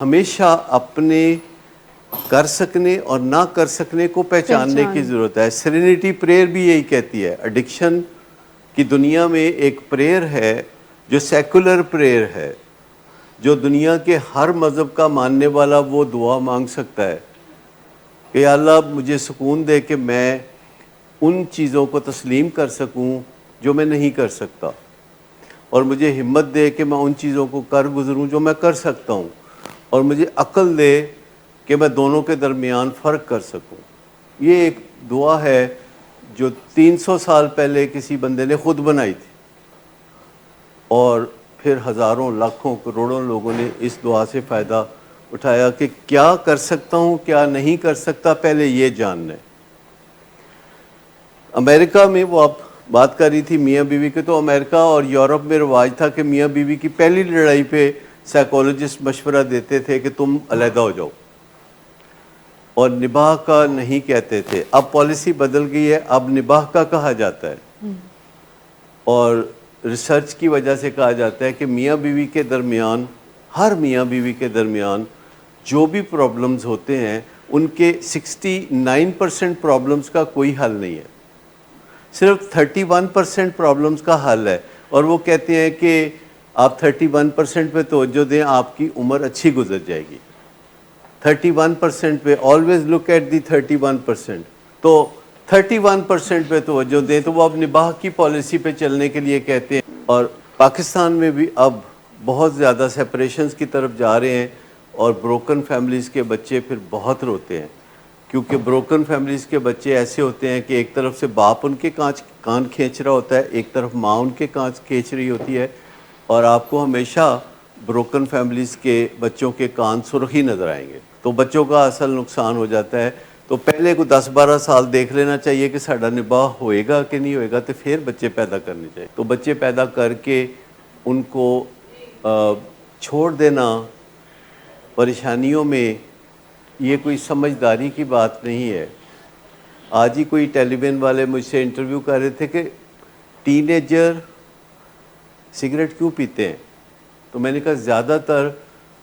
ہمیشہ اپنے کر سکنے اور نہ کر سکنے کو پہچاننے کی ضرورت ہے۔ سیرینٹی پریئر بھی یہی کہتی ہے۔ ایڈکشن کی دنیا میں ایک پریئر ہے جو سیکولر پریئر ہے، جو دنیا کے ہر مذہب کا ماننے والا وہ دعا مانگ سکتا ہے کہ یا اللہ مجھے سکون دے کہ میں ان چیزوں کو تسلیم کر سکوں جو میں نہیں کر سکتا، اور مجھے ہمت دے کہ میں ان چیزوں کو کر گزروں جو میں کر سکتا ہوں، اور مجھے عقل دے کہ میں دونوں کے درمیان فرق کر سکوں۔ یہ ایک دعا ہے جو 300 سال پہلے کسی بندے نے خود بنائی تھی، اور پھر ہزاروں لاکھوں کروڑوں لوگوں نے اس دعا سے فائدہ اٹھایا کہ کیا کر سکتا ہوں کیا نہیں کر سکتا پہلے یہ جاننا ہے۔ امریکہ میں وہ آپ بات کر رہی تھی میاں بیوی کے، تو امریکہ اور یورپ میں رواج تھا کہ میاں بیوی کی پہلی لڑائی پہ سائیکولوجسٹ مشورہ دیتے تھے کہ تم علیحدہ ہو جاؤ، اور نباہ کا نہیں کہتے تھے۔ اب پالیسی بدل گئی ہے، اب نباہ کا کہا جاتا ہے، اور ریسرچ کی وجہ سے کہا جاتا ہے کہ میاں بیوی کے درمیان، ہر میاں بیوی کے درمیان جو بھی پرابلمز ہوتے ہیں ان کے 69% پرابلمز کا کوئی حل نہیں ہے، صرف 31% پرابلمز کا حل ہے۔ اور وہ کہتے ہیں کہ آپ 31% پہ توجہ دیں، آپ کی عمر اچھی گزر جائے گی۔ 31% پہ آلویز لک ایٹ دی 31%، تو 31% پہ توجہ دیں، تو وہ اب نباہ کی پالیسی پہ چلنے کے لیے کہتے ہیں۔ اور پاکستان میں بھی اب بہت زیادہ سیپریشنز کی طرف جا رہے ہیں، اور بروکن فیملیز کے بچے پھر بہت روتے ہیں، کیونکہ بروکن فیملیز کے بچے ایسے ہوتے ہیں کہ ایک طرف سے باپ ان کے کان کھینچ رہا ہوتا ہے، ایک طرف ماں ان کے کان کھینچ رہی ہوتی ہے، اور آپ کو ہمیشہ بروکن فیملیز کے بچوں کے کان سرخ ہی نظر آئیں گے، تو بچوں کا اصل نقصان ہو جاتا ہے۔ تو پہلے کو 10-12 سال دیکھ لینا چاہیے کہ ساڈا نباہ ہوئے گا کہ نہیں ہوئے گا، تو پھر بچے پیدا کرنے چاہیے۔ تو بچے پیدا کر کے ان کو چھوڑ دینا پریشانیوں میں، یہ کوئی سمجھداری کی بات نہیں ہے۔ آج ہی کوئی ٹیلی ویژن والے مجھ سے انٹرویو کر رہے تھے کہ ٹین ایجر سگریٹ کیوں پیتے ہیں، تو میں نے کہا زیادہ تر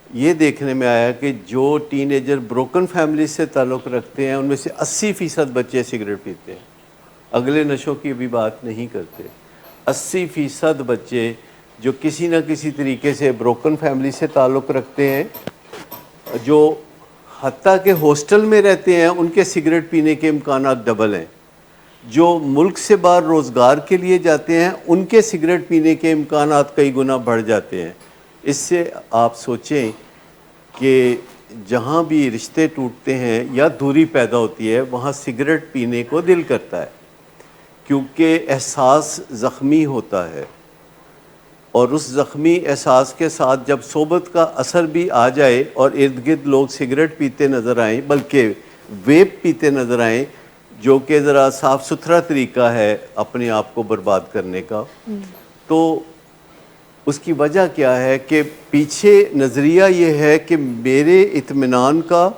یہ دیکھنے میں آیا کہ جو ٹین ایجر بروکن فیملی سے تعلق رکھتے ہیں ان میں سے 80% بچے سگریٹ پیتے ہیں، اگلے نشوں کی بھی بات نہیں کرتے۔ 80% بچے جو کسی نہ کسی طریقے سے بروکن فیملی سے تعلق رکھتے ہیں، جو حتیٰ کہ ہاسٹل میں رہتے ہیں، ان کے سگریٹ پینے کے امکانات ڈبل ہیں۔ جو ملک سے باہر روزگار کے لیے جاتے ہیں ان کے سگریٹ پینے کے امکانات کئی گنا بڑھ جاتے ہیں۔ اس سے آپ سوچیں کہ جہاں بھی رشتے ٹوٹتے ہیں یا دوری پیدا ہوتی ہے وہاں سگریٹ پینے کو دل کرتا ہے، کیونکہ احساس زخمی ہوتا ہے، اور اس زخمی احساس کے ساتھ جب صحبت کا اثر بھی آ جائے اور ارد گرد لوگ سگریٹ پیتے نظر آئیں، بلکہ ویپ پیتے نظر آئیں، جو کہ ذرا صاف ستھرا طریقہ ہے اپنے آپ کو برباد کرنے کا، تو اس کی وجہ کیا ہے کہ پیچھے نظریہ یہ ہے کہ میرے اطمینان کا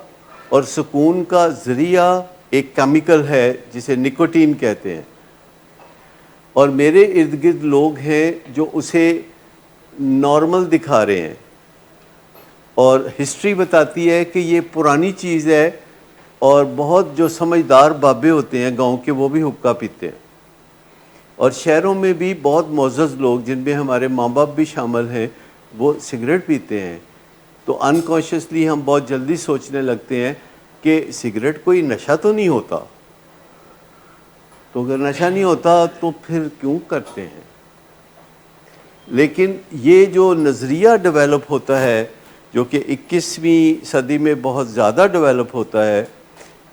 اور سکون کا ذریعہ ایک کیمیکل ہے جسے نکوٹین کہتے ہیں، اور میرے ارد گرد لوگ ہیں جو اسے نارمل دکھا رہے ہیں، اور ہسٹری بتاتی ہے کہ یہ پرانی چیز ہے، اور بہت جو سمجھدار بابے ہوتے ہیں گاؤں کے وہ بھی حقہ پیتے ہیں، اور شہروں میں بھی بہت معزز لوگ جن میں ہمارے ماں باپ بھی شامل ہیں وہ سگریٹ پیتے ہیں۔ تو انکانشیسلی ہم بہت جلدی سوچنے لگتے ہیں کہ سگریٹ کوئی نشہ تو نہیں ہوتا، تو اگر نشہ نہیں ہوتا تو پھر کیوں کرتے ہیں؟ لیکن یہ جو نظریہ ڈیولپ ہوتا ہے، جو کہ 21ویں صدی میں بہت زیادہ ڈیولپ ہوتا ہے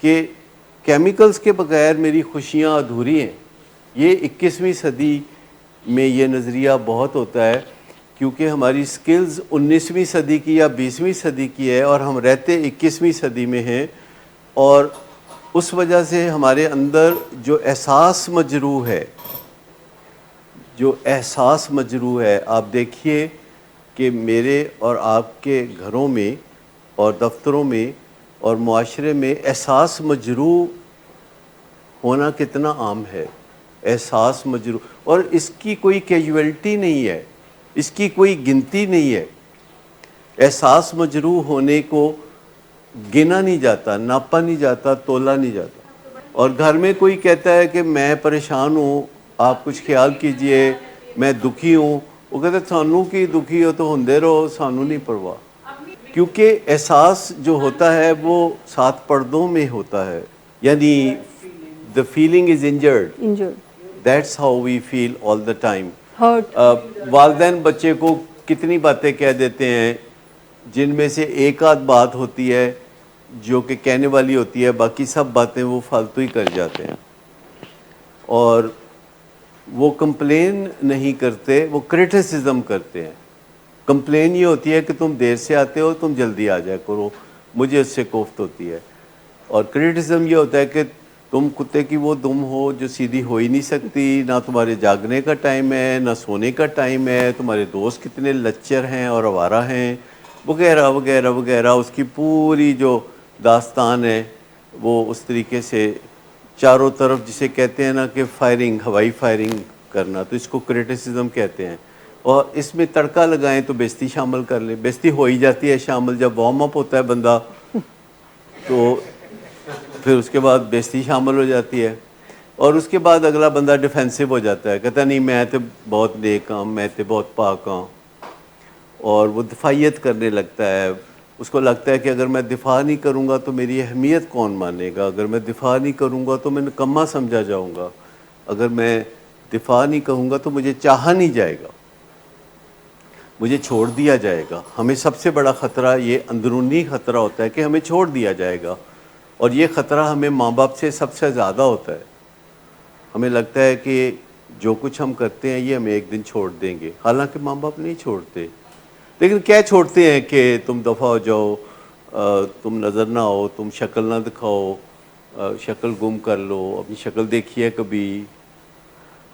کہ کیمیکلز کے بغیر میری خوشیاں ادھوری ہیں، یہ 21ویں صدی میں یہ نظریہ بہت ہوتا ہے، کیونکہ ہماری سکلز 19ویں صدی کی یا 20ویں صدی کی ہے اور ہم رہتے 21ویں صدی میں ہیں، اور اس وجہ سے ہمارے اندر جو احساس مجروح ہے، آپ دیکھیے کہ میرے اور آپ کے گھروں میں اور دفتروں میں اور معاشرے میں احساس مجروح ہونا کتنا عام ہے۔ احساس مجروح، اور اس کی کوئی کیجویلٹی نہیں ہے، اس کی کوئی گنتی نہیں ہے۔ احساس مجروح ہونے کو گنا نہیں جاتا، ناپا نہیں جاتا، تولا نہیں جاتا. اور گھر میں کوئی کہتا ہے کہ میں پریشان ہوں، آپ کچھ خیال کیجئے، میں دکھی ہوں، وہ کہتے ہیں سانوں کی دکھی ہو تو ہوندے رہو، سانوں نہیں پرواہ. کیونکہ احساس جو ہوتا ہے وہ 7 پردوں میں ہوتا ہے، یعنی the feeling is injured. That's how we feel all the time. Hurt. والدین بچے کو کتنی باتیں کہہ دیتے ہیں جن میں سے ایک آدھ بات ہوتی ہے جو کہ کہنے والی ہوتی ہے، باقی سب باتیں وہ فالتو ہی کر جاتے ہیں. اور وہ کمپلین نہیں کرتے، وہ کرٹیسزم کرتے ہیں. کمپلین یہ ہوتی ہے کہ تم دیر سے آتے ہو، تم جلدی آ جایا کرو، مجھے اس سے کوفت ہوتی ہے. اور کرٹیسزم یہ ہوتا ہے کہ تم کتے کی وہ دم ہو جو سیدھی ہو ہی نہیں سکتی، نہ تمہارے جاگنے کا ٹائم ہے نہ سونے کا ٹائم ہے، تمہارے دوست کتنے لچر ہیں اور آوارہ ہیں، وغیرہ وغیرہ وغیرہ. اس کی پوری جو داستان ہے وہ اس طریقے سے چاروں طرف، جسے کہتے ہیں نا کہ فائرنگ، ہوائی فائرنگ کرنا، تو اس کو کرٹیسزم کہتے ہیں. اور اس میں تڑکا لگائیں تو بیزتی شامل کر لیں. بیزتی ہو ہی جاتی ہے شامل، جب وارم اپ ہوتا ہے بندہ تو پھر اس کے بعد بیزتی شامل ہو جاتی ہے. اور اس کے بعد اگلا بندہ ڈیفینسو ہو جاتا ہے، کہتا نہیں میں تو بہت نیک ہوں، میں تو بہت پاک ہوں. اور وہ دفاعیت کرنے لگتا ہے. اس کو لگتا ہے کہ اگر میں دفاع نہیں کروں گا تو میری اہمیت کون مانے گا، اگر میں دفاع نہیں کروں گا تو میں نکما سمجھا جاؤں گا، اگر میں دفاع نہیں کہوں گا تو مجھے چاہا نہیں جائے گا، مجھے چھوڑ دیا جائے گا. ہمیں سب سے بڑا خطرہ یہ اندرونی خطرہ ہوتا ہے کہ ہمیں چھوڑ دیا جائے گا. اور یہ خطرہ ہمیں ماں باپ سے سب سے زیادہ ہوتا ہے. ہمیں لگتا ہے کہ جو کچھ ہم کرتے ہیں یہ ہمیں ایک دن چھوڑ دیں گے، حالانکہ ماں باپ نہیں چھوڑتے. لیکن کیا چھوڑتے ہیں کہ تم دفع ہو جاؤ، تم نظر نہ آؤ، تم شکل نہ دکھاؤ، شکل گم کر لو، اپنی شکل دیکھیے کبھی.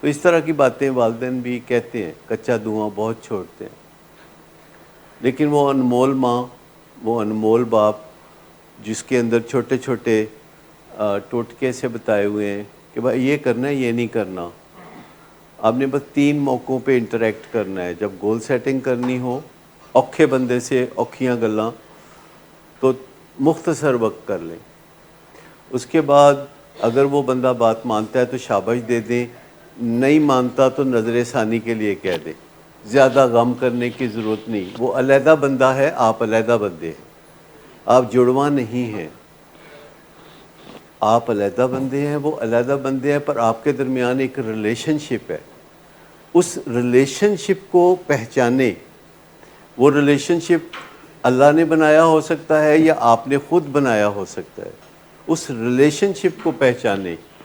تو اس طرح کی باتیں والدین بھی کہتے ہیں، کچا دھواں بہت چھوڑتے ہیں. لیکن وہ انمول ماں، وہ انمول باپ جس کے اندر چھوٹے چھوٹے ٹوٹکے سے بتائے ہوئے ہیں کہ بھائی یہ کرنا ہے، یہ نہیں کرنا. آپ نے بس 3 موقعوں پہ انٹریکٹ کرنا ہے. جب گول سیٹنگ کرنی ہو اوکھے بندے سے اوکھیاں گلاں تو مختصر وقت کر لیں. اس کے بعد اگر وہ بندہ بات مانتا ہے تو شاباش دے دیں، نہیں مانتا تو نظر ثانی کے لیے کہہ دیں. زیادہ غم کرنے کی ضرورت نہیں. وہ علیحدہ بندہ ہے، آپ علیحدہ بندے ہیں، آپ جڑواں نہیں ہیں. آپ علیحدہ بندے ہیں، وہ علیحدہ بندے ہیں، پر آپ کے درمیان ایک ریلیشن شپ ہے. اس ریلیشن شپ کو پہچانے. وہ ریلیشن شپ اللہ نے بنایا ہو سکتا ہے یا آپ نے خود بنایا ہو سکتا ہے. اس ریلیشن شپ کو پہچانے.